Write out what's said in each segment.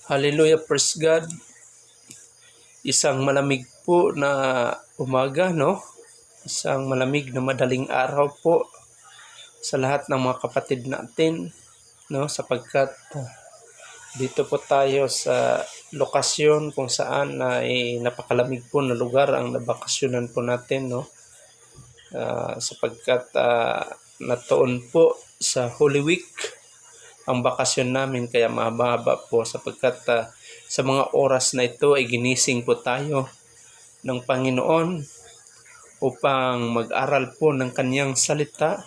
Hallelujah, praise God. Isang malamig po na umaga, no? Isang malamig na madaling araw po sa lahat ng mga kapatid natin, no? Sapagkat dito po tayo sa lokasyon kung saan ay napakalamig po na lugar ang nabakasyonan po natin, no? Sapagkat natoon po sa Holy Week ang bakasyon namin, kaya mahaba po sapagkat sa mga oras na ito ay ginising po tayo ng Panginoon upang mag-aral po ng Kanyang salita.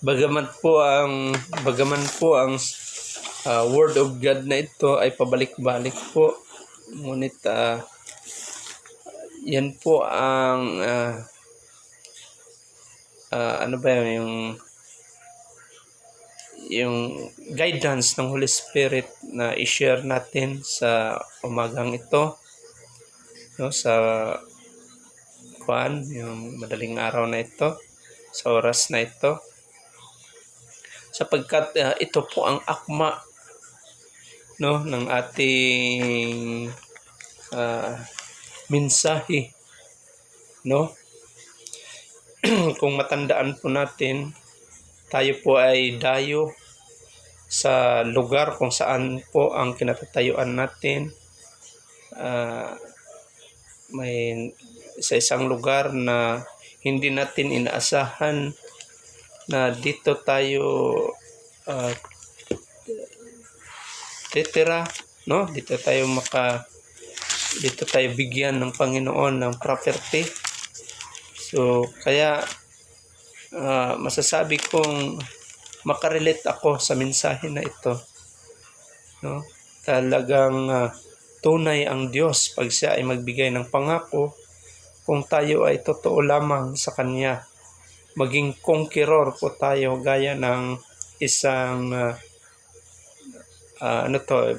Bagaman po ang Word of God na ito ay pabalik-balik po, ngunit yan po ang yung guidance ng Holy Spirit na i-share natin sa umagang ito, no, sa yung madaling araw na ito, sa oras na ito, sapagkat ito po ang akma, no, ng ating mensahe, no. Kung matandaan po natin, tayo po ay dayo sa lugar kung saan po ang kinatatayuan natin. May sa isang lugar na hindi natin inaasahan na dito tayo titira, no? Dito tayo bigyan ng Panginoon ng property. So kaya masasabi kong makarelate ako sa mensahe na ito, no? Talagang tunay ang Diyos pag siya ay magbigay ng pangako kung tayo ay totoo lamang sa Kanya. Maging conqueror po tayo gaya ng isang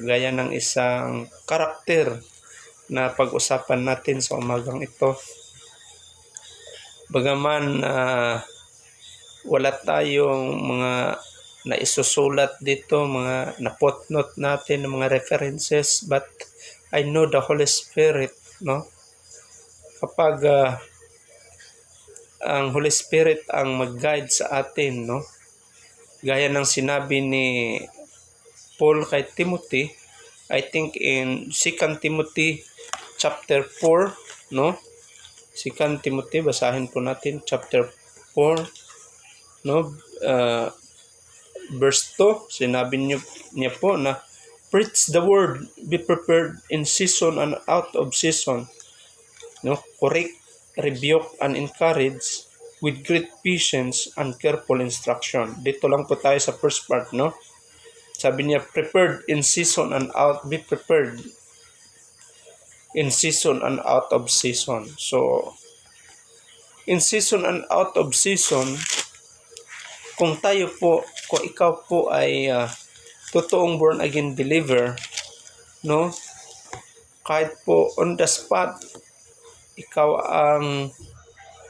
gaya ng isang karakter na pag-usapan natin sa umagang ito. Bagaman wala tayong mga naisusulat dito, mga napotnote natin, mga references, but I know the Holy Spirit, no? Kapag ang Holy Spirit ang mag-guide sa atin, no? Gaya ng sinabi ni Paul kay Timothy, I think in 2 Timothy chapter 4, no? 2 Timothy, basahin po natin chapter 4, no, verse 2, sinabi niya po na preach the word, be prepared in season and out of season, no, correct, rebuke and encourage with great patience and careful instruction. Dito lang po tayo sa first part, no. Sabi niya prepared in season and out, be prepared in season and out of season. So in season and out of season, kung ikaw po ay totoong born again believer, no, kahit po on the spot ikaw ang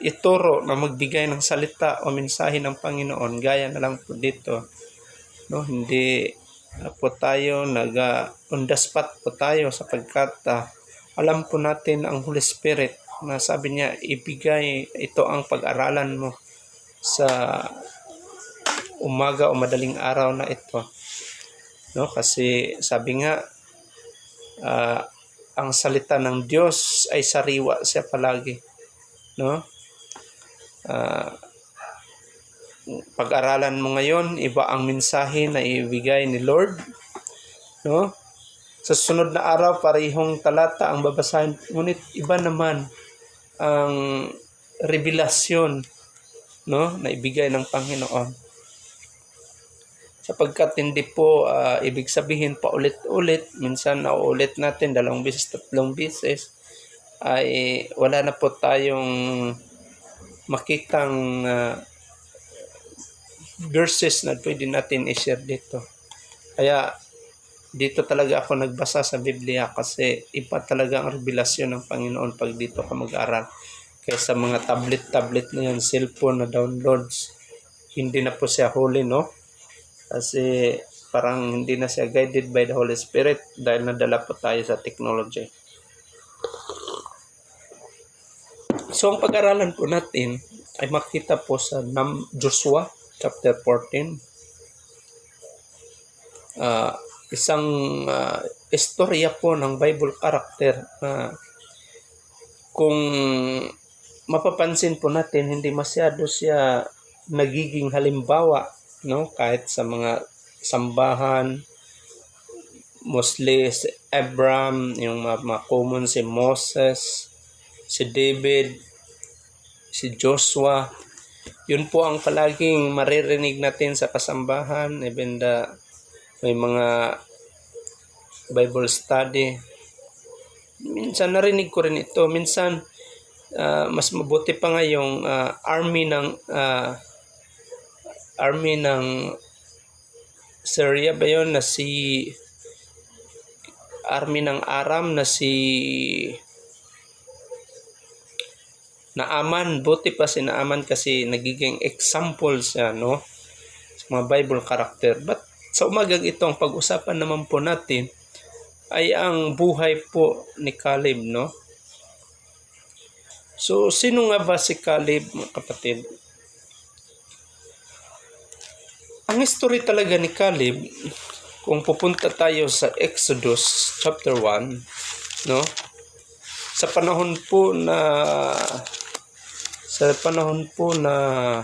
ituro na magbigay ng salita o mensahe ng Panginoon, gaya na lang po dito, no, hindi po tayo on the spot po tayo, sapagkat alam po natin ang Holy Spirit na sabi niya ibigay ito ang pag-aralan mo sa umaga o madaling araw na ito, no? Kasi sabi nga ang salita ng Diyos ay sariwa siya palagi, no? Pag-aralan mo ngayon, iba ang mensahe na ibigay ni Lord, no? Sa sunod na araw parehong talata ang babasahin, ngunit iba naman ang revelasyon, no, na ibigay ng Panginoon. Sapagkat hindi po ibig sabihin pa ulit-ulit, minsan nauulit natin 2 beses, 3 beses, ay wala na po tayong makitang verses na pwede natin i-share dito. Kaya dito talaga ako nagbasa sa Biblia, kasi iba talaga ang revelasyon ng Panginoon pag dito ka mag-aral kaysa mga tablet na yan, cellphone na downloads. Hindi na po siya holy, no? Kasi parang hindi na siya guided by the Holy Spirit dahil nadala po tayo sa technology. So ang pag-aralan po natin ay makita po sa Joshua chapter 14. Isang istorya po ng Bible character na kung mapapansin po natin, hindi masyado siya nagiging halimbawa, no? Kahit sa mga sambahan, mostly si Abraham, yung mga common si Moses, si David, si Joshua. Yun po ang palaging maririnig natin sa kasambahan, even may mga Bible study. Minsan narinig ko rin ito. Minsan mas mabuti pa nga yung army ng Syria ba yun, na si army ng Aram na si Naaman. Buti pa si Naaman kasi nagiging example siya, no, sa mga Bible character. But sa umagang ito, ang pag-usapan naman po natin ay ang buhay po ni Caleb, no? So, sino nga ba si Caleb, mga kapatid? Ang history talaga ni Caleb, kung pupunta tayo sa Exodus chapter 1, no? Sa panahon po na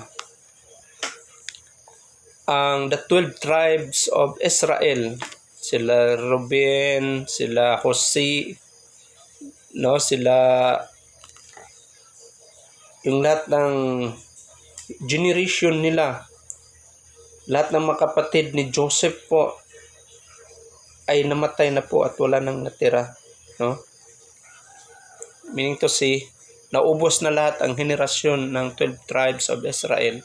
ang the 12 tribes of Israel, sila Reuben, sila Jose, no, sila yung lahat ng generation nila, lahat ng mga kapatid ni Joseph po ay namatay na po at wala nang natira, no? Meaning to say, naubos na lahat ang henerasyon ng 12 tribes of Israel.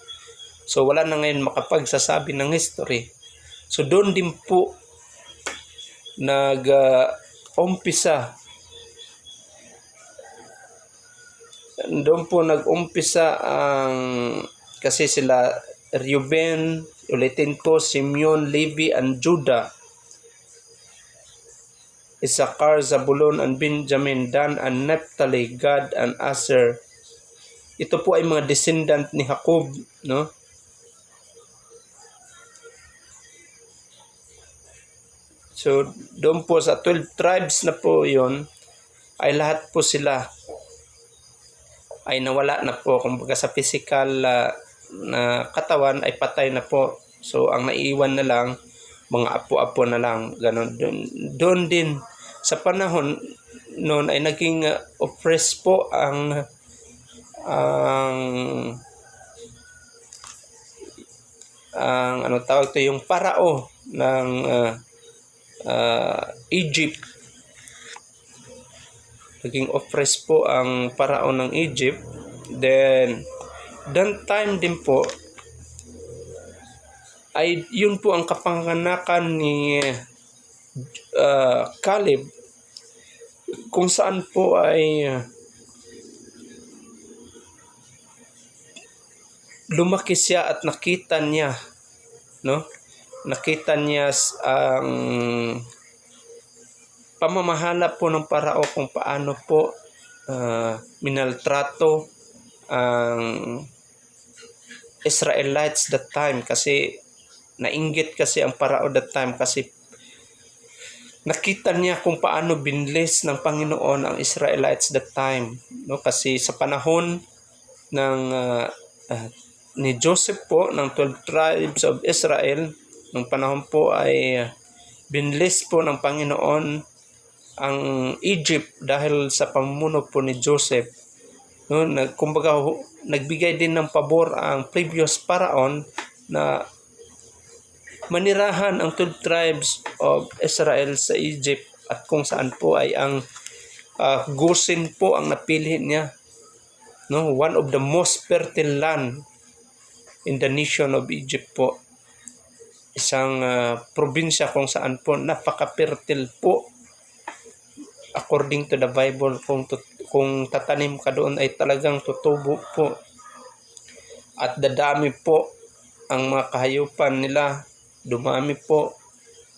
So wala na ngayon makapagsasabi ng history. So doon din po nag-umpisa ang kasi sila Reuben, ulitin ko, Simeon, Levi, and Judah, Issachar, Zabulon, and Benjamin, Dan, and Naphtali, Gad, and Aser. Ito po ay mga descendant ni Jacob, no? So, doon po sa 12 tribes na po yon, ay lahat po sila ay nawala na po. Kumbaga sa physical na katawan ay patay na po. So, ang naiiwan na lang, mga apo-apo na lang. Ganon. Doon din, sa panahon noon ay naging oppressed po ang ano tawag to, yung parao ng Egypt. Naging oppressed po ang parao ng Egypt. Then time din po ay yun po ang kapanganakan ni Caleb, kung saan po ay lumaki siya at nakita niya, no? Nakita niya ang pamamahala po ng parao, kung paano po minaltrato ang Israelites that time, kasi nainggit kasi ang parao that time kasi nakita niya kung paano binlis ng Panginoon ang Israelites that time, no? Kasi sa panahon ng ni Joseph po ng 12 tribes of Israel, nung panahon po ay binlis po ng Panginoon ang Egypt dahil sa pamumuno po ni Joseph, no? Kumbaga nagbigay din ng pabor ang previous paraon na manirahan ang 12 tribes of Israel sa Egypt, at kung saan po ay ang Gosen po ang napili niya, no? One of the most fertile land in the nation of Egypt po. Isang probinsya kung saan po napaka-fertile po. According to the Bible, kung tatanim ka doon ay talagang tutubo po. At dadami po ang mga kahayupan nila. Dumami po.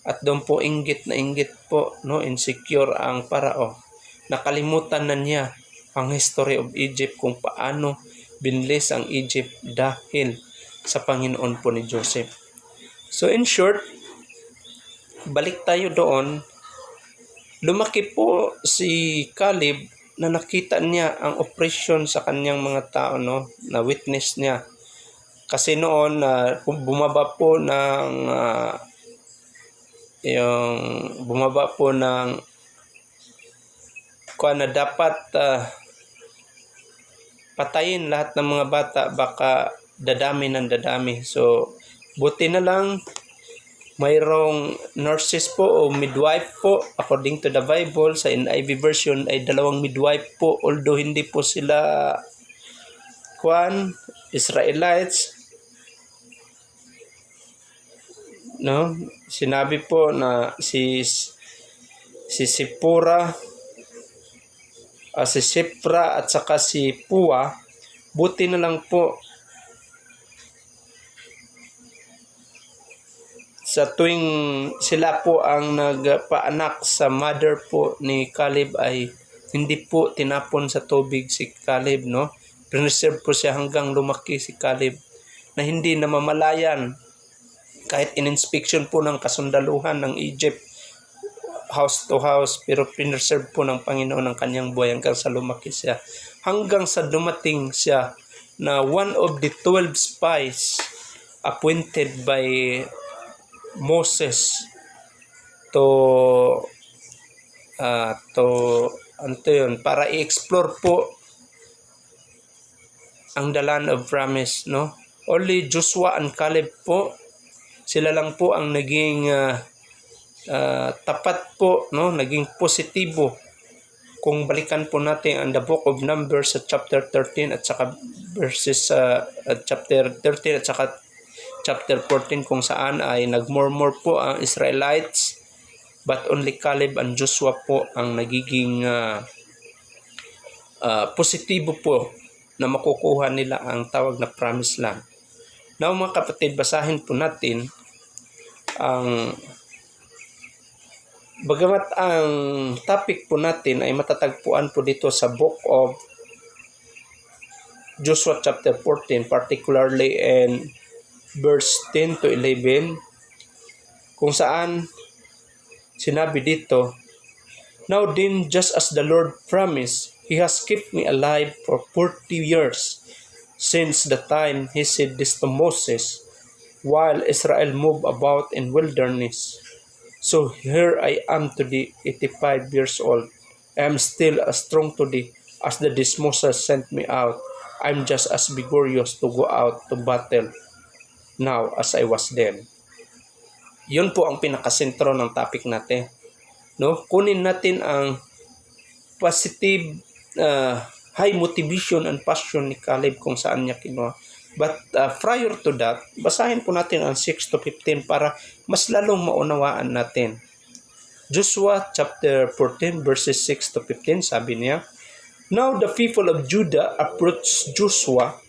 At doon po inggit na inggit po, no, insecure ang Parao. Nakalimutan na niya ang history of Egypt, kung paano binlis ang Egypt dahil sa Panginoon po ni Joseph. So in short, balik tayo doon. Lumaki po si Caleb na nakita niya ang oppression sa kanyang mga tao, no, na witness niya. Kasi noon bumaba po ng kung na dapat patayin lahat ng mga bata, baka dadami ng dadami. So buti na lang mayroong nurses po o midwife po, according to the Bible. Sa NIV version ay 2 midwife po, although hindi po sila Israelites, no? Sinabi po na si Sipora, si Sipra at saka si Pua. Buti na lang po sa tuwing sila po ang nagpaanak sa mother po ni Caleb, ay hindi po tinapon sa tubig si Caleb, no? Preserve po siya hanggang lumaki si Caleb, na hindi namamalayan kahit in-inspection po ng kasundaluhan ng Egypt, house to house, pero preserve po ng Panginoon ang kanyang buhay hanggang sa lumaki siya. Hanggang sa dumating siya na one of the 12 spies appointed by Moses para i-explore po ang the land of promise, no? Only Joshua and Caleb po, sila lang po ang naging tapat po, no? Naging positibo. Kung balikan po natin ang the book of Numbers sa chapter 13 at saka verses chapter 13 at saka chapter 14, kung saan ay nagmurmur po ang Israelites, but only Caleb and Joshua po ang nagiging positibo po na makukuha nila ang tawag na promised land. Now mga kapatid, basahin po natin bagamat ang topic po natin ay matatagpuan po dito sa book of Joshua chapter 14, particularly in verse 10 to 11, kung saan sinabi dito, "Now then, just as the Lord promised, He has kept me alive for 40 years since the time He said this to Moses, while Israel moved about in wilderness. So here I am today, 85 years old. I am still as strong today as the day Moses sent me out. I'm just as vigorous to go out to battle now as I was then." Yun po ang pinakasentro ng topic natin, no? Kunin natin ang positive high motivation and passion ni Caleb kung saan niya kinuha. But prior to that, basahin po natin ang 6 to 15 para mas lalong maunawaan natin. Joshua chapter 14 verses 6 to 15, sabi niya, "Now the people of Judah approached Joshua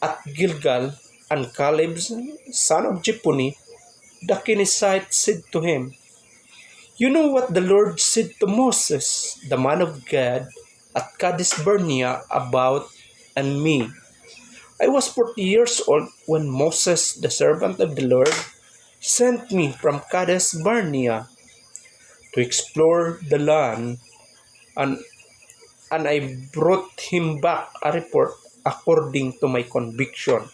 at Gilgal, and Caleb, son of Jephunneh, the Kenizzite, said to him, 'You know what the Lord said to Moses, the man of God, at Kadesh Barnea about and me. I was 40 years old when Moses, the servant of the Lord, sent me from Kadesh Barnea to explore the land, and I brought him back a report according to my conviction.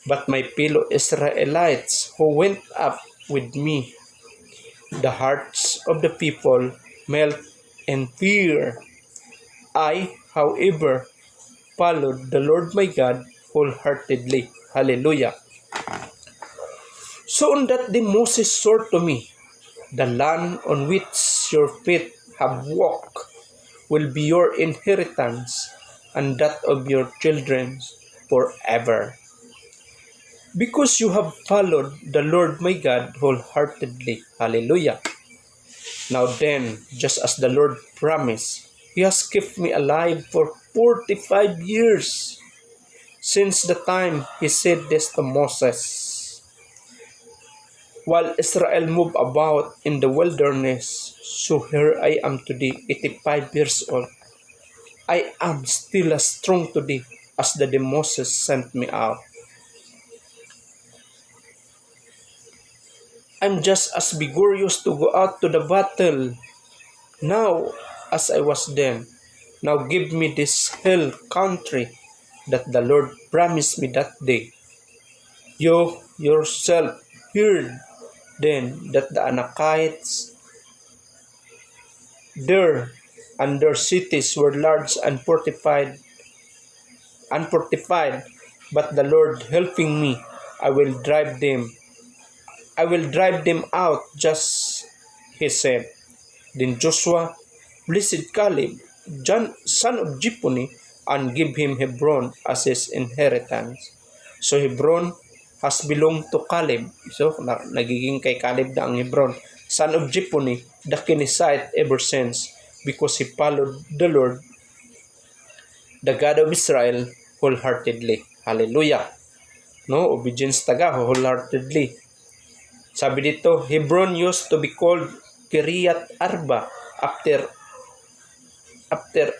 But my fellow Israelites who went up with me, the hearts of the people melt in fear. I, however, followed the Lord my God wholeheartedly." Hallelujah. "So on that day Moses swore to me, 'The land on which your feet have walked will be your inheritance and that of your children forever, because you have followed the Lord my God wholeheartedly." Hallelujah. "Now then, just as the Lord promised, He has kept me alive for 45 years since the time He said this to Moses." while Israel moved about in the wilderness. So here I am today, 85 years old. I am still as strong today as the day Moses sent me out. I'm just as vigorous to go out to the battle now as I was then. Now give me this hill country that the Lord promised me that day. You yourself heard then that the Anakites there and their cities were large and fortified, but the Lord helping me, I will drive them out, just he said. Then Joshua blessed Caleb, son of Jephunneh, and gave him Hebron as his inheritance. So Hebron has belonged to Caleb. So nagiging kay Caleb na ang Hebron, son of Jephunneh, the Kenizzite ever since, because he followed the Lord, the God of Israel, wholeheartedly. Hallelujah. No, obedience taga wholeheartedly. Sabi dito, Hebron used to be called Kiriath Arba after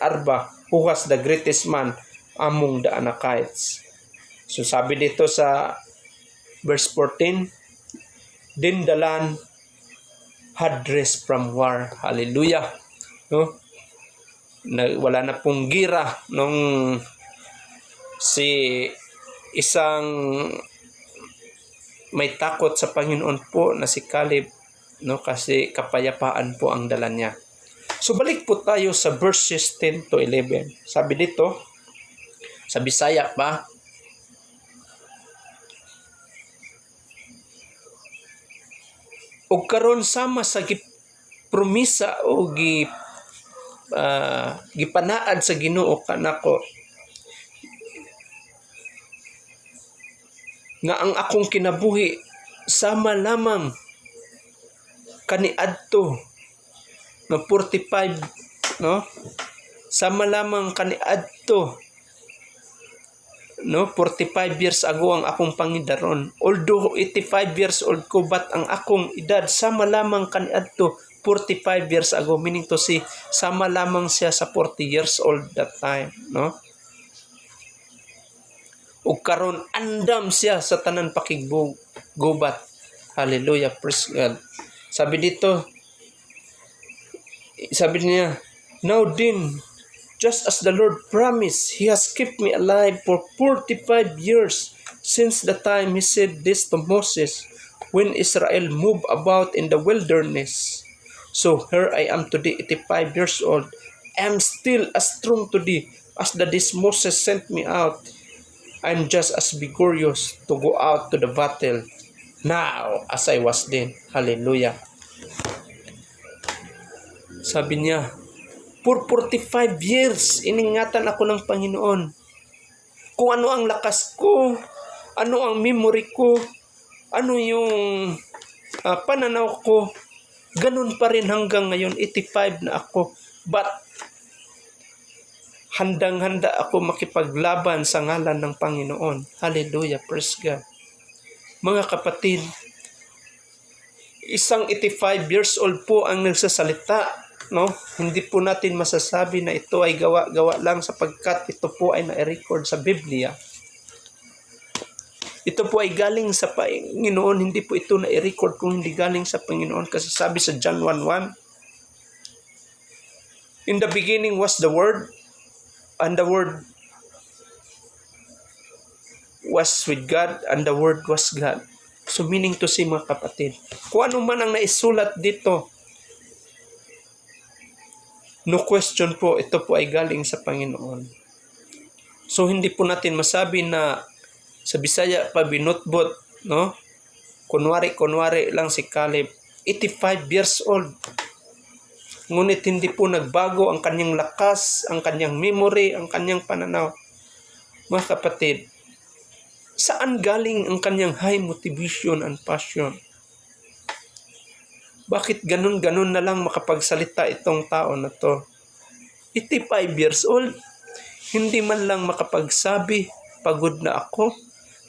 Arba, who was the greatest man among the Anakites. So sabi dito sa verse 14, then the land had rest from war. Hallelujah. No? Wala na pong gira nung si isang may takot sa Panginoon po na si Caleb, no, kasi kapayapaan po ang dala niya. So balik po tayo sa verses 10 to 11. Sabi dito, sa Bisaya pa, og karon sama sa gipromisa o gipanaad sa Ginoo kanako nga ang akong kinabuhi sama lamang kaniadto na 45, no, sama lamang kaniadto, no, 45 years ago ang akong pangidaron. Although 85 years old ko, but ang akong edad sama lamang kaniadto 45 years ago, meaning to say sama lamang siya sa 40 years old that time, no. Ug karon andam siya sa tanan pakiggubat. Hallelujah, praise God. Sabi dito, sabi niya, now then, just as the Lord promised, He has kept me alive for 45 years since the time He said this to Moses when Israel moved about in the wilderness. So here I am today, 85 years old. I am still as strong today as the day Moses sent me out. I'm just as vigorous to go out to the battle now as I was then. Hallelujah. Sabi niya, for 45 years, iningatan ako ng Panginoon. Kung ano ang lakas ko, ano ang memory ko, ano yung pananaw ko, ganun pa rin hanggang ngayon, 85 na ako. But, handang-handa ako makipaglaban sa ngalan ng Panginoon. Hallelujah, praise God. Mga kapatid, isang 85 years old po ang nagsasalita, no? Hindi po natin masasabi na ito ay gawa-gawa lang sapagkat ito po ay na-record sa Biblia. Ito po ay galing sa Panginoon, hindi po ito na-record kung hindi galing sa Panginoon, kasi sabi sa John 1:1, in the beginning was the Word, and the Word was with God, and the Word was God. So meaning to say, mga kapatid, kung ano man ang naisulat dito, no question po, ito po ay galing sa Panginoon. So hindi po natin masabi na sa Bisaya pa binutbot, no? Kunwari lang si Caleb, 85 years old. Ngunit hindi po nagbago ang kanyang lakas, ang kanyang memory, ang kanyang pananaw. Mga kapatid, saan galing ang kanyang high motivation and passion? Bakit ganun-ganun na lang makapagsalita itong tao na to? 85 years old, hindi man lang makapagsabi, pagod na ako,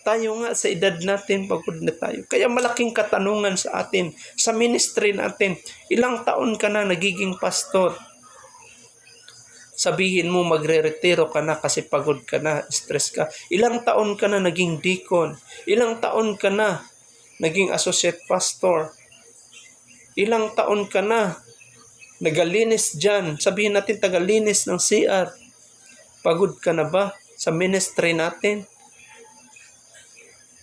Tayo nga sa edad natin, pagod na tayo. Kaya malaking katanungan sa atin, sa ministry natin, ilang taon ka na nagiging pastor? Sabihin mo magre-retiro ka na kasi pagod ka na, stress ka. Ilang taon ka na naging deacon? Ilang taon ka na naging associate pastor? Ilang taon ka na nagalinis dyan? Sabihin natin tagalinis ng CR. Pagod ka na ba sa ministry natin?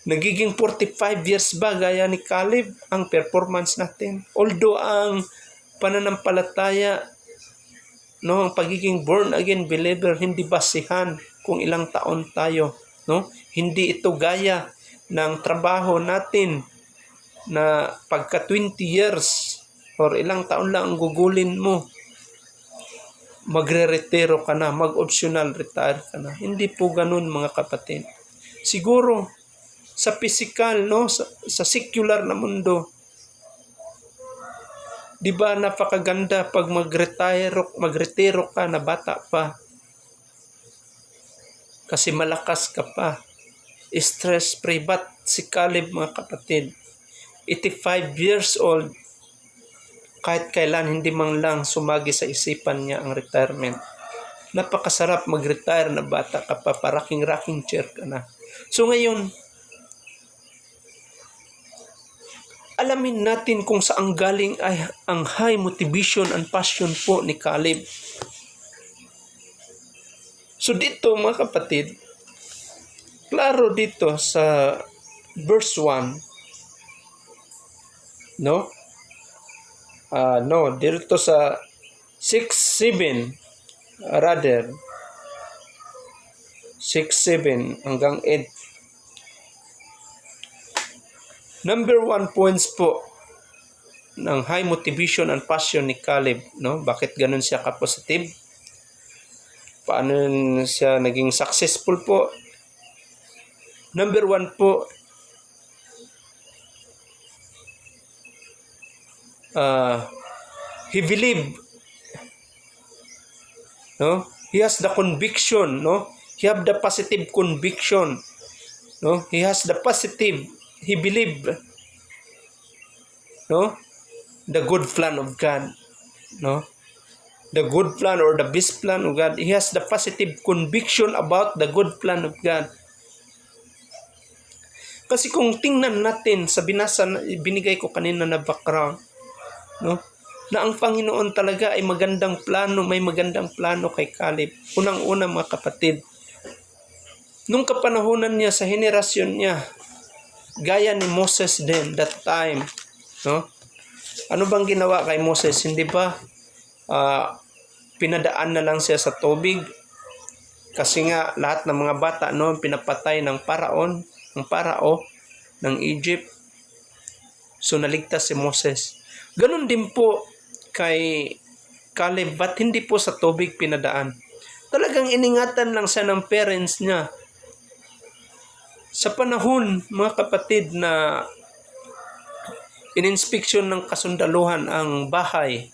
Nagiging 45 years ba gaya ni Caleb ang performance natin? Although ang pananampalataya, no, ang pagiging born again believer, hindi basihan kung ilang taon tayo, no? Hindi ito gaya ng trabaho natin na pagka 20 years or ilang taon lang ang gugulin mo, magre-retiro ka na, mag-optional retire ka na. Hindi po ganun, mga kapatid. Siguro sa physical, no, sa secular na mundo, di ba napakaganda pag magretiro ka na bata pa? Kasi malakas ka pa. Stress-free. But si Caleb, mga kapatid, 85 years old, kahit kailan hindi man lang sumagi sa isipan niya ang retirement. Napakasarap mag-retire na bata ka pa, paraking-raking chair ka na. So ngayon, alamin natin kung saan galing ay ang high motivation and passion po ni Caleb. So dito, mga kapatid, klaro dito sa verse 1, no? Dito sa 6, 7, rather, 6, 7 hanggang 8. Number 1 points po ng high motivation and passion ni Caleb, no? Bakit ganun siya ka-positive? Paano siya naging successful po? Number 1 po, he believed, no? He has the conviction, no? He have the positive conviction, no? He has the positive. He believed, no, the good plan of God, no, the good plan or the best plan of God. He has the positive conviction about the good plan of God. Kasi kung tingnan natin sa binasa, binigay ko kanina na background, no, na ang Panginoon talaga ay magandang plano, may magandang plano kay Caleb. Unang-una, mga kapatid, nung kapanahunan niya sa henerasyon niya, gaya ni Moses din that time, no? Ano bang ginawa kay Moses? Hindi ba pinadaan na lang siya sa tubig? Kasi nga lahat ng mga bata noon pinapatay ng parao ng Egypt. So naligtas si Moses. Ganon din po kay Caleb, but hindi po sa tubig pinadaan. Talagang iningatan lang siya ng parents niya. Sa panahon, mga kapatid, na ininspeksyon ng kasundaluhan ang bahay,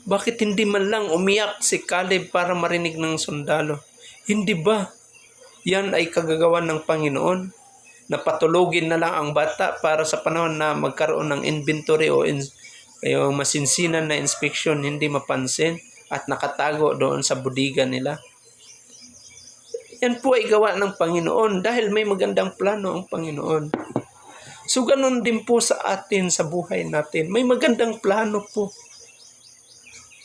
bakit hindi man lang umiyak si Caleb para marinig ng sundalo? Hindi ba yan ay kagagawan ng Panginoon? Na patulogin na lang ang bata para sa panahon na magkaroon ng inventory o masinsinan na inspeksyon, hindi mapansin at nakatago doon sa budiga nila? Yan po ay gawa ng Panginoon dahil may magandang plano ang Panginoon. So ganun din po sa atin sa buhay natin. May magandang plano po.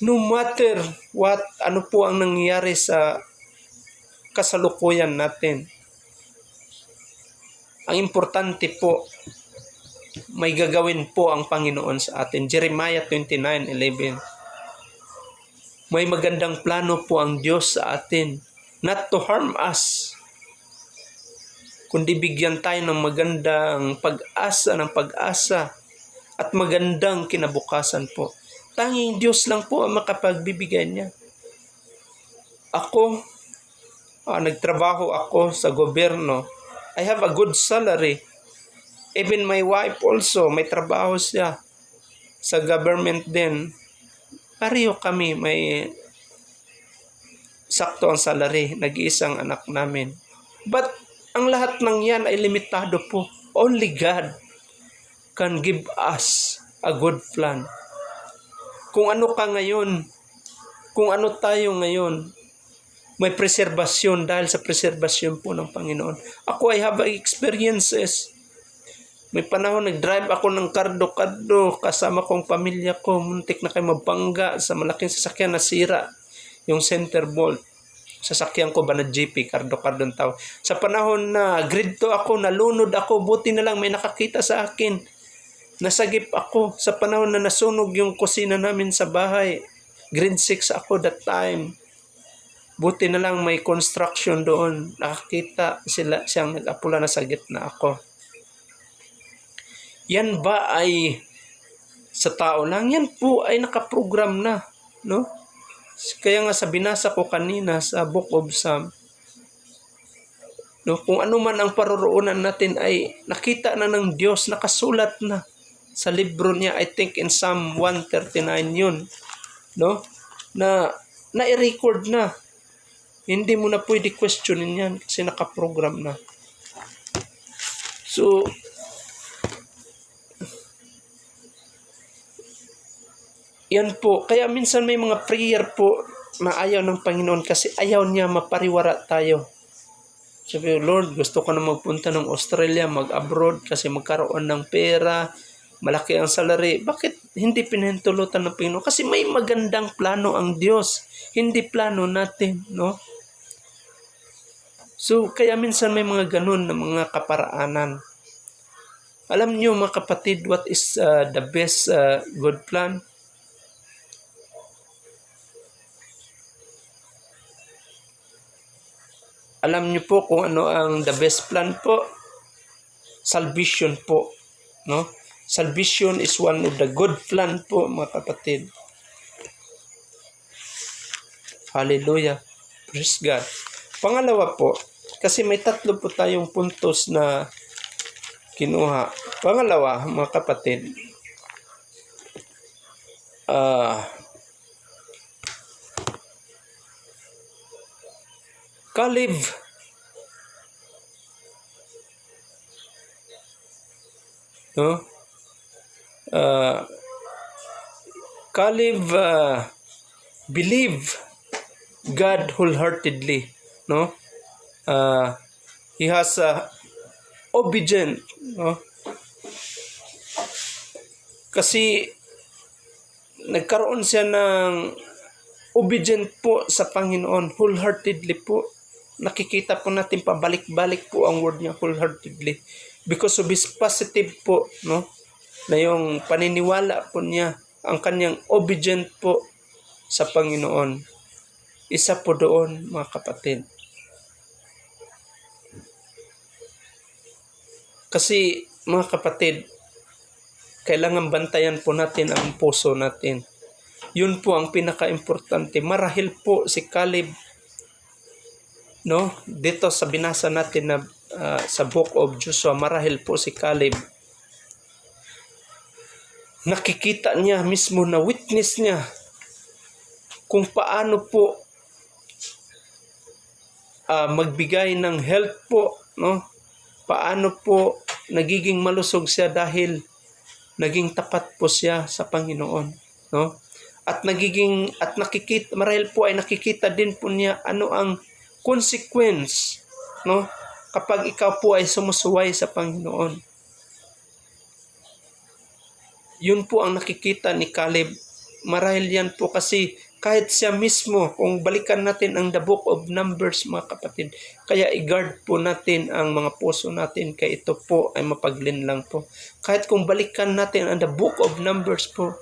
No matter what, ano po ang nangyayari sa kasalukuyan natin. Ang importante po, may gagawin po ang Panginoon sa atin. Jeremiah 29:11. May magandang plano po ang Diyos sa atin. Not to harm us, kundi bigyan tayo ng magandang pag-asa at magandang kinabukasan po. Tanging Diyos lang po ang makapagbibigay niya. Ako, nagtrabaho ako sa gobyerno. I have a good salary. Even my wife also, may trabaho siya sa government din. Pareho kami, may sakto ang salary, nag-iisang anak namin. But ang lahat ng yan ay limitado po. Only God can give us a good plan. Kung ano ka ngayon, kung ano tayo ngayon, may preserbasyon dahil sa preserbasyon po ng Panginoon. Ako ay have experiences. May panahon nag-drive ako ng kardo-kardo kasama kong pamilya ko. Muntik na kayo mabangga sa malaking sasakyan na sira. Yung center bolt. Sasakyan ko ba na GP, kardo-kardo ng tao. Sa panahon na grade 2 ako, nalunod ako, buti na lang may nakakita sa akin. Nasagip ako sa panahon na nasunog yung kusina namin sa bahay. Grade 6 ako that time. Buti na lang may construction doon. Nakakita siyang nag-apula na sa gitna ako. Yan ba ay sa tao lang? Yan po ay nakaprogram na, no? Kaya nga sa binasa ko kanina sa Book of Psalm, no, kung ano man ang paroroonan natin ay nakita na ng Diyos, nakasulat na sa libro niya. I think in Psalm 139 yun, no? Na i-record na. Hindi mo na pwede questionin yan kasi nakaprogram na. So, yan po. Kaya minsan may mga prayer po na ayaw ng Panginoon kasi ayaw niya mapariwara tayo. Sabi, Lord, gusto ko na magpunta ng Australia, mag-abroad kasi magkaroon ng pera, malaki ang salary. Bakit hindi pinahintulutan ng Panginoon? Kasi may magandang plano ang Diyos. Hindi plano natin, no? So, kaya minsan may mga ganun na mga kaparaanan. Alam niyo mga kapatid, what is the best good plan? Alam niyo po kung ano ang the best plan po? Salvation po, no? Salvation is one of the good plan po, mga kapatid. Hallelujah. Praise God. Pangalawa po, kasi may 3 po tayong puntos na kinuha. Pangalawa, mga kapatid, Caleb, no? Caleb believe God wholeheartedly, no? He has obedient, no? Kasi nagkaroon siya ng obedient po sa Panginoon, wholeheartedly po. Nakikita po natin pabalik-balik po ang word niya, wholeheartedly. Because of his positive po, no? Na yung paniniwala po niya, ang kanyang obedient po sa Panginoon. Isa po doon, mga kapatid. Kasi, mga kapatid, kailangan bantayan po natin ang puso natin. Yun po ang pinaka-importante. Marahil po si Caleb, no? Dito sa binasa natin na sa Book of Joshua, marahil po si Caleb. Nakikita niya mismo, na witness niya kung paano po magbigay ng health po, no? Paano po nagiging malusog siya dahil naging tapat po siya sa Panginoon, no? At nakikita, marahil po ay nakikita din po niya ano ang consequence, no? Kapag ikaw po ay sumusuway sa Panginoon. Yun po ang nakikita ni Caleb. Marahil yan po kasi kahit siya mismo, kung balikan natin ang the Book of Numbers, mga kapatid, kaya i-guard po natin ang mga puso natin, kaya ito po ay mapaglinlang po. Kahit kung balikan natin ang the Book of Numbers po,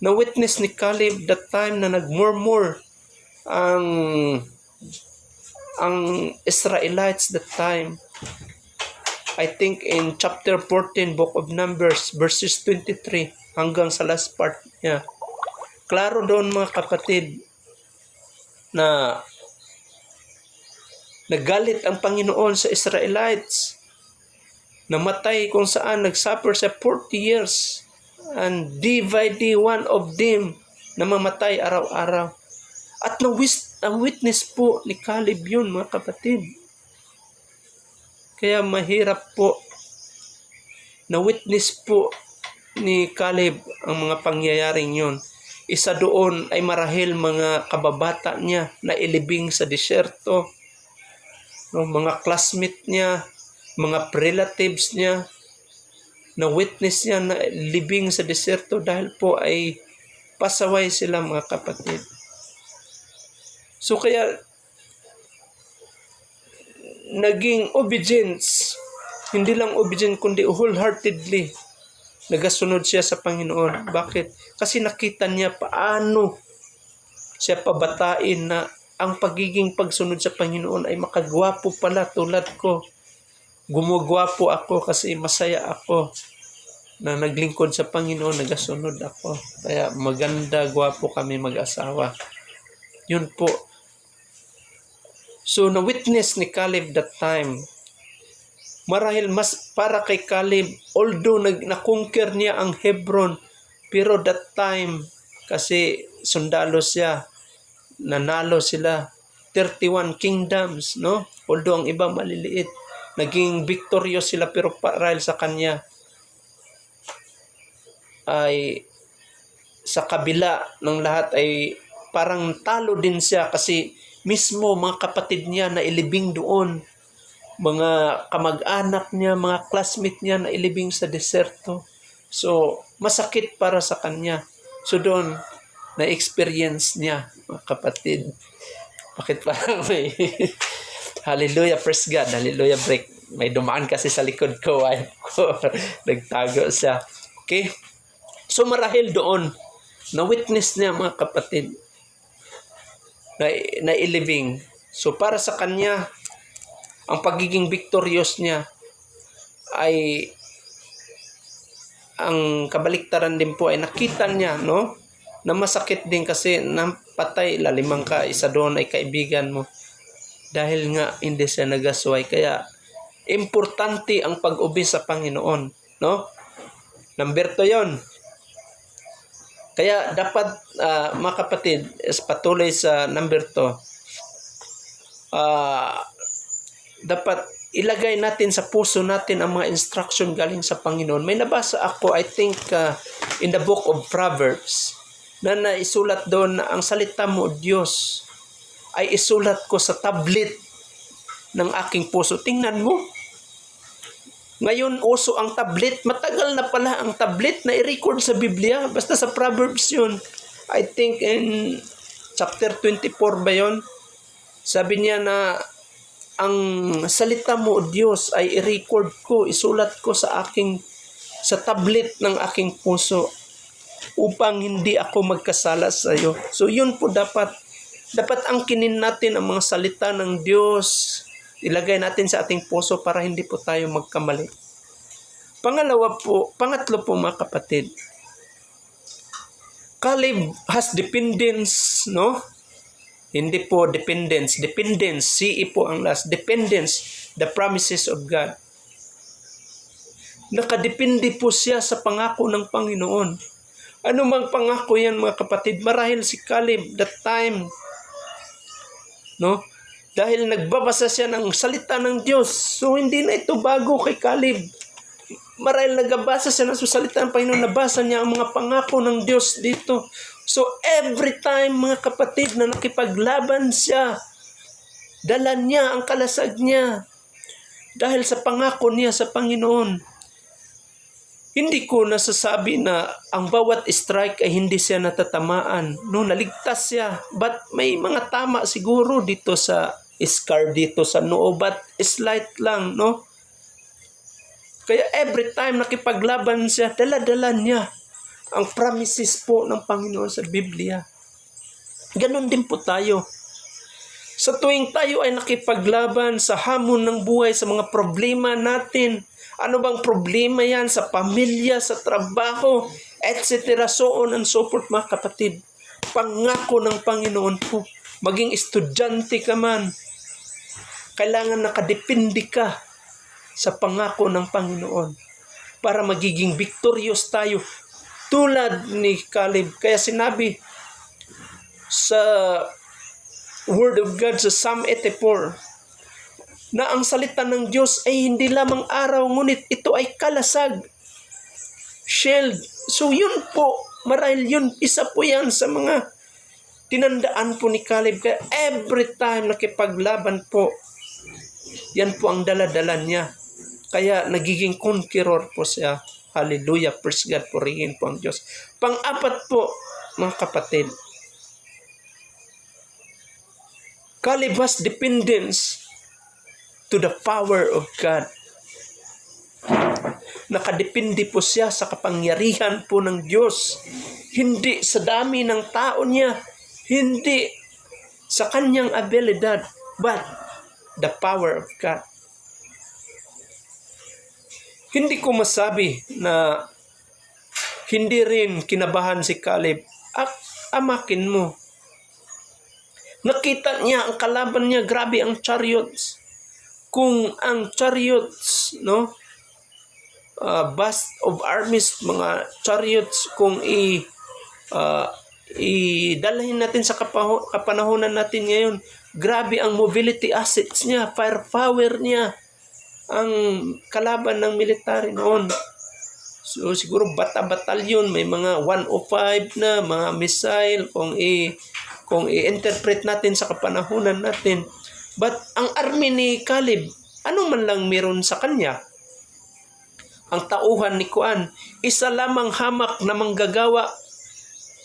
na witness ni Caleb that time na nagmurmur ang Israelites that time. I think in chapter 14, Book of Numbers, verses 23 hanggang sa last part niya. Klaro doon, mga kapatid, na nagalit ang Panginoon sa Israelites. Namatay kung saan nagsuffer sa 40 years. And day by day, one of them na mamatay araw-araw. At na-witness po ni Caleb yun, mga kapatid. Kaya mahirap po na witness po ni Caleb ang mga pangyayaring yon. Isa doon ay marahil mga kababata niya na ilibing sa disyerto, no, mga classmate niya, mga relatives niya, na witness niya na libing sa disyerto dahil po ay pasaway sila, mga kapatid. So kaya naging obedience, hindi lang obedient kundi wholeheartedly nagasunod siya sa Panginoon. Bakit? Kasi nakita niya paano siya pabatain na ang pagiging pagsunod sa Panginoon ay makagwapo pala tulad ko. Gumugwapo ako kasi masaya ako na naglingkod sa Panginoon, nagasunod ako. Kaya maganda, gwapo kami mag-asawa. Yun po. So, na-witness ni Caleb that time. Marahil mas para kay Caleb, although na-conquer niya ang Hebron, pero that time, kasi sundalo siya, nanalo sila, 31 kingdoms, no? Although ang iba maliliit, naging victorious sila, pero parahil sa kanya, ay sa kabila ng lahat ay parang talo din siya kasi mismo mga kapatid niya na ilibing doon, mga kamag-anak niya, mga classmate niya na ilibing sa deserto. So, masakit para sa kanya. So, doon, na-experience niya, mga kapatid. Bakit parang may hallelujah, praise God, hallelujah, break. May dumaan kasi sa likod ko, wife ko. Nagtago siya. Okay? So, marahil doon, na-witness niya, mga kapatid, na ilibing. So, para sa kanya, ang pagiging victorious niya ay ang kabaliktaran din po ay nakita niya, no, na masakit din kasi napatay, lalimang ka, isa doon ay kaibigan mo dahil nga hindi siya nagasway. Kaya importante ang pag-ubi sa Panginoon, no? Number 2 yon. Kaya dapat mga kapatid, patuloy sa number 2, dapat ilagay natin sa puso natin ang mga instruction galing sa Panginoon. May nabasa ako, I think, in the book of Proverbs, na naisulat doon na ang salita mo, Diyos, ay isulat ko sa tablet ng aking puso. Tingnan mo. Ngayon, uso ang tablet. Matagal na pala ang tablet na i-record sa Biblia. Basta sa Proverbs yun. I think in chapter 24 ba yun? Sabi niya na ang salita mo, Diyos, ay i-record ko, isulat ko sa tablet ng aking puso upang hindi ako magkasala sa iyo. So yun po dapat angkinin natin ang mga salita ng Diyos. Ilagay natin sa ating puso para hindi po tayo magkamali. Pangatlo po mga kapatid, Caleb has dependence, no? Hindi po dependence, CE po ang last. Dependence, the promises of God. Nakadepende po siya sa pangako ng Panginoon. Ano mang pangako yan, mga kapatid, marahil si Caleb that time, no? Dahil nagbabasa siya ng salita ng Diyos. So, hindi na ito bago kay Caleb. Marahil nagbabasa siya ng salita ng Panginoon, nabasa niya ang mga pangako ng Diyos dito. So, every time, mga kapatid, na nakipaglaban siya, dala niya ang kalasag niya dahil sa pangako niya sa Panginoon. Hindi ko nasasabi na ang bawat strike ay hindi siya natatamaan. No, naligtas siya. But may mga tama siguro dito sa scar dito sa noo, but slight lang, no? Kaya every time nakipaglaban siya, dala-dala niya ang promises po ng Panginoon sa Biblia. Ganon din po tayo. Sa tuwing tayo ay nakipaglaban sa hamon ng buhay, sa mga problema natin, ano bang problema yan sa pamilya, sa trabaho, etc. So on and so forth, mga kapatid. Pangako ng Panginoon po. Maging estudyante ka man, kailangan nakadepende ka sa pangako ng Panginoon para magiging victorious tayo. Tulad ni Caleb. Kaya sinabi sa Word of God sa Psalm 84, na ang salita ng Diyos ay hindi lamang araw, ngunit ito ay kalasag, shield. So yun po, marahil yun, isa po yan sa mga tinandaan po ni Caleb. Kaya every time nakipaglaban po, yan po ang dala-dala niya. Kaya nagiging conqueror po siya. Hallelujah, praise God, purihin po ang Diyos. Pang-apat po, mga kapatid, Caleb has dependence to the power of God. Nakadepende po siya sa kapangyarihan po ng Diyos. Hindi sa dami ng tao niya, hindi sa kanyang abilidad, but the power of God. Hindi ko masabi na hindi rin kinabahan si Caleb. Amakin mo. Nakita niya ang kalaban niya, grabe ang chariots. Kung ang chariots, vast of armies, mga chariots, kung idalhin natin sa kapanahonan natin ngayon, grabe ang mobility assets niya, firepower niya, ang kalaban ng military noon. So siguro batalyon, may mga 105 na mga missile kung i-interpret natin sa kapanahonan natin. But ang army ni Caleb, ano man lang meron sa kanya? Ang tauhan ni Kuan, isa lamang hamak na manggagawa,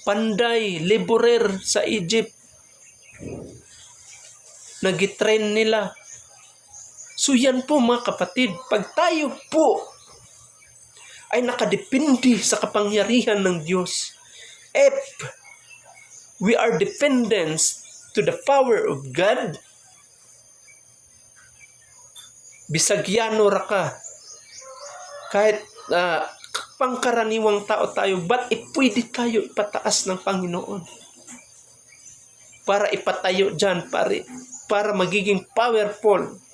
panday, laborer sa Egypt. Nagitrain nila. So yan po mga kapatid, pag tayo po ay nakadepende sa kapangyarihan ng Diyos, if we are dependent to the power of God, bisagyano ra ka, kahit pangkaraniwang tao tayo, but pwede tayo ipataas ng Panginoon para ipatayo dyan, para magiging powerful.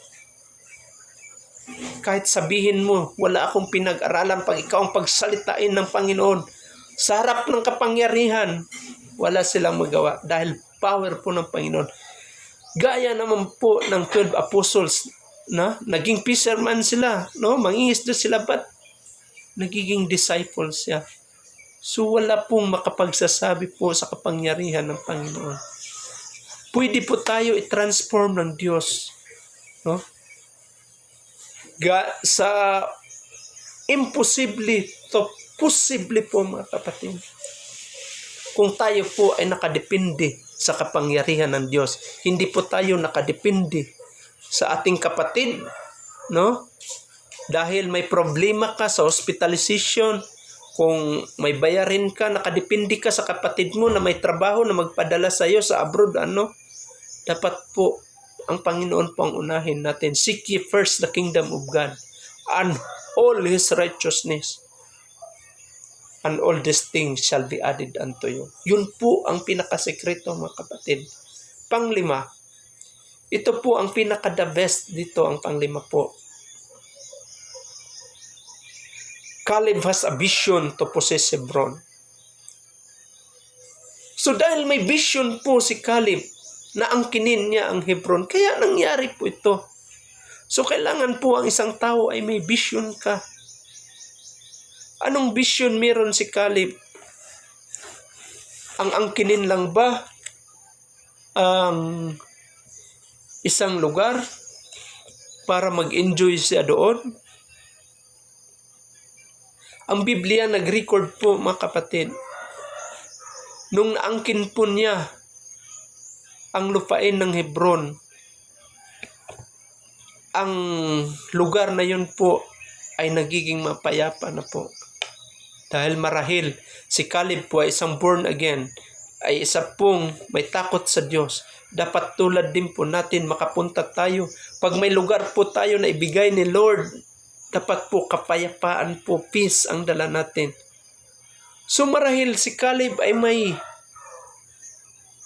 Kahit sabihin mo, wala akong pinag-aralan, pag ikaw ang pagsalitain ng Panginoon sa harap ng kapangyarihan, wala silang magawa dahil power po ng Panginoon. Gaya naman po ng 12 apostles, naging fisherman sila, mangingisda sila, but nagiging disciples siya. So wala pong makapagsasabi po sa kapangyarihan ng Panginoon. Pwede po tayo i-transform ng Diyos, sa imposible to posible po mga kapatid. Kung tayo po ay nakadepende sa kapangyarihan ng Diyos, hindi po tayo nakadepende sa ating kapatid, dahil may problema ka sa hospitalization, kung may bayarin ka, nakadepende ka sa kapatid mo na may trabaho na magpadala sa iyo sa abroad, dapat po ang Panginoon po ang unahin natin. Seek ye first the kingdom of God and all His righteousness, and all these things shall be added unto you. Yun po ang pinakasekreto mga kapatid. Panglima, ito po ang pinaka-the best dito, ang panglima po. Caleb has a vision to possess Hebron. So dahil may vision po si Caleb na angkinin niya ang Hebron, kaya nangyari po ito. So kailangan po ang isang tao ay may vision ka. Anong vision meron si Caleb? Ang angkinin lang ba ang isang lugar para mag-enjoy siya doon? Ang Biblia nag-record po mga kapatid, nung naangkin po niya ang lupain ng Hebron, ang lugar na yun po ay nagiging mapayapa na po. Dahil marahil si Caleb po ay isang born again, ay isa pong may takot sa Diyos. Dapat tulad din po natin makapunta tayo. Pag may lugar po tayo na ibigay ni Lord, dapat po kapayapaan po, peace ang dala natin. So marahil si Caleb ay may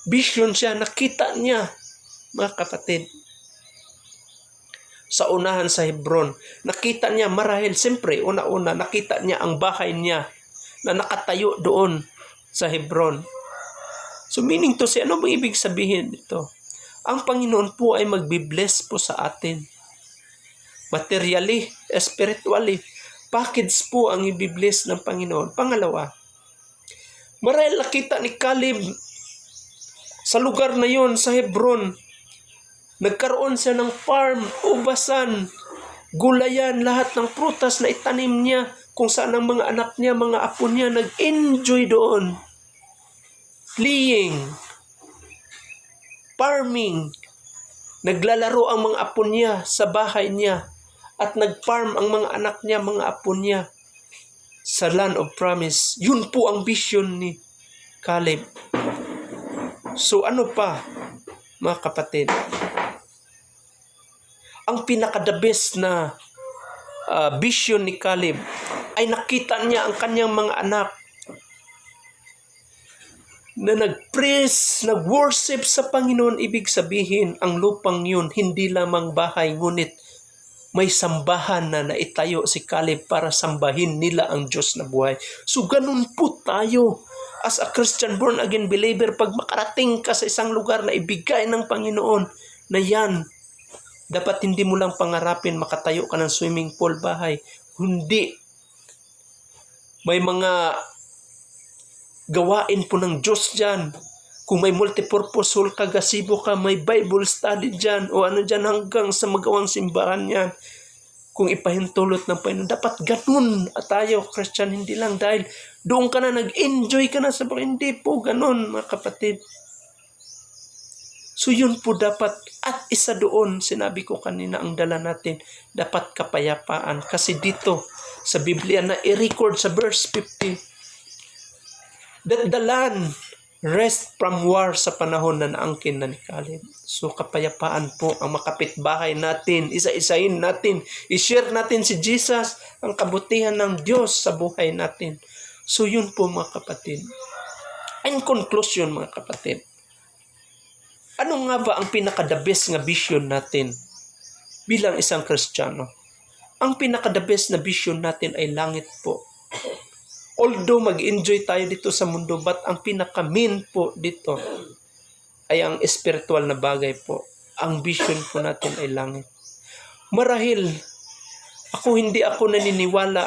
vision siya, nakita niya, mga kapatid, sa unahan sa Hebron. Nakita niya marahil, siyempre, una-una, nakita niya ang bahay niya na nakatayo doon sa Hebron. So meaning to say, ano bang ibig sabihin dito? Ang Panginoon po ay magbi-bless po sa atin. materially, spiritually. Package po ang ibibless ng Panginoon. Pangalawa, marahil nakita ni Caleb sa lugar na yon, sa Hebron, nagkaroon siya ng farm, ubasan, gulayan, lahat ng prutas na itanim niya, kung saan ang mga anak niya, mga apo niya, nag-enjoy doon. Fleeing, farming, naglalaro ang mga apo niya sa bahay niya, at nag-farm ang mga anak niya, mga apo niya, sa land of promise. Yun po ang vision ni Caleb. So ano pa, mga kapatid? Ang pinaka-the best na vision ni Caleb ay nakita niya ang kanyang mga anak na nag-praise, nag-worship sa Panginoon. Ibig sabihin, ang lupang yun, hindi lamang bahay, ngunit may sambahan na naitayo si Caleb para sambahin nila ang Diyos na buhay. So ganun po tayo as a Christian born again believer. Pag makarating ka sa isang lugar na ibigay ng Panginoon na yan, dapat hindi mo lang pangarapin makatayo ka ng swimming pool bahay. Hindi. May mga gawain po ng Diyos dyan. Kung may multipurpose hall ka, gazebo ka, may Bible study dyan, o ano dyan, hanggang sa magawang simbahan yan. Kung ipahintulot ng Panginoon, dapat ganun tayo, Christian, hindi lang dahil doon ka na, nag-enjoy ka na sa buhay. Hindi po ganun, mga kapatid. So yun po dapat, at isa doon, sinabi ko kanina, ang dala natin, dapat kapayapaan. Kasi dito, sa Biblia na i-record sa verse 50, that the land rest from war sa panahon na naangkin na ni Caleb. So kapayapaan po ang makapitbahay natin, isa-isahin natin, i-share natin si Jesus, ang kabutihan ng Diyos sa buhay natin. So yun po mga kapatid. In conclusion mga kapatid, ano nga ba ang pinaka-the best nga vision natin bilang isang Kristiyano? Ang pinaka-the best na vision natin ay langit po. Although mag-enjoy tayo dito sa mundo, but ang pinaka-main po dito ay ang spiritual na bagay po. Ang vision po natin ay langit. Marahil, hindi ako naniniwala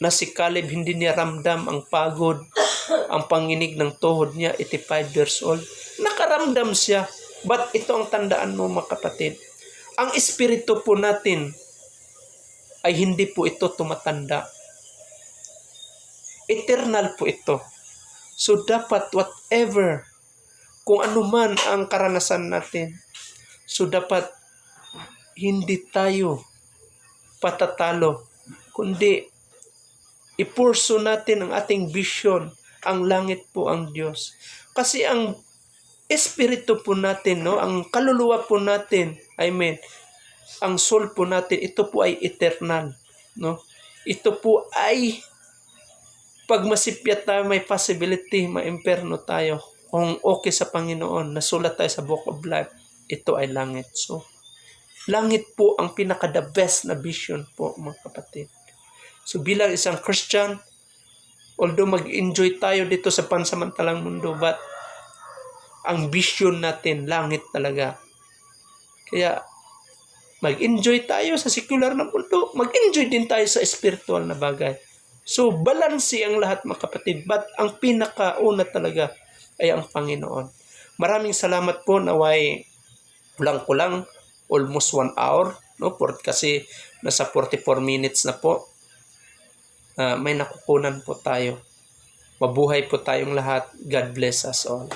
na si Caleb hindi niya ramdam ang pagod, ang panginig ng tuhod niya, 85 years old. Nakaramdam siya. But ito ang tandaan mo mga kapatid. Ang espiritu po natin ay hindi po ito tumatanda. Eternal po ito. So dapat whatever, kung ano man ang karanasan natin, so dapat hindi tayo patatalo, kundi ipurso natin ang ating vision, ang langit po ang Diyos. Kasi ang espiritu po natin, no, ang kaluluwa po natin, ang soul po natin, ito po ay eternal, no? Ito po ay pag masipyat tayo, may possibility, maimperno tayo. Kung okay sa Panginoon, nasulat tayo sa Book of Life, ito ay langit. So, langit po ang pinaka-the best na vision po, mga kapatid. So, bilang isang Christian, although mag-enjoy tayo dito sa pansamantalang mundo, but ang vision natin, langit talaga. Kaya, mag-enjoy tayo sa secular na mundo, mag-enjoy din tayo sa spiritual na bagay. So, balansi ang lahat mga kapatid. But ang pinakauna talaga ay ang Panginoon. Maraming salamat po. Naway kulang-kulang almost 1 hour. No? Kasi nasa 44 minutes na po. May nakukunan po tayo. Mabuhay po tayong lahat. God bless us all.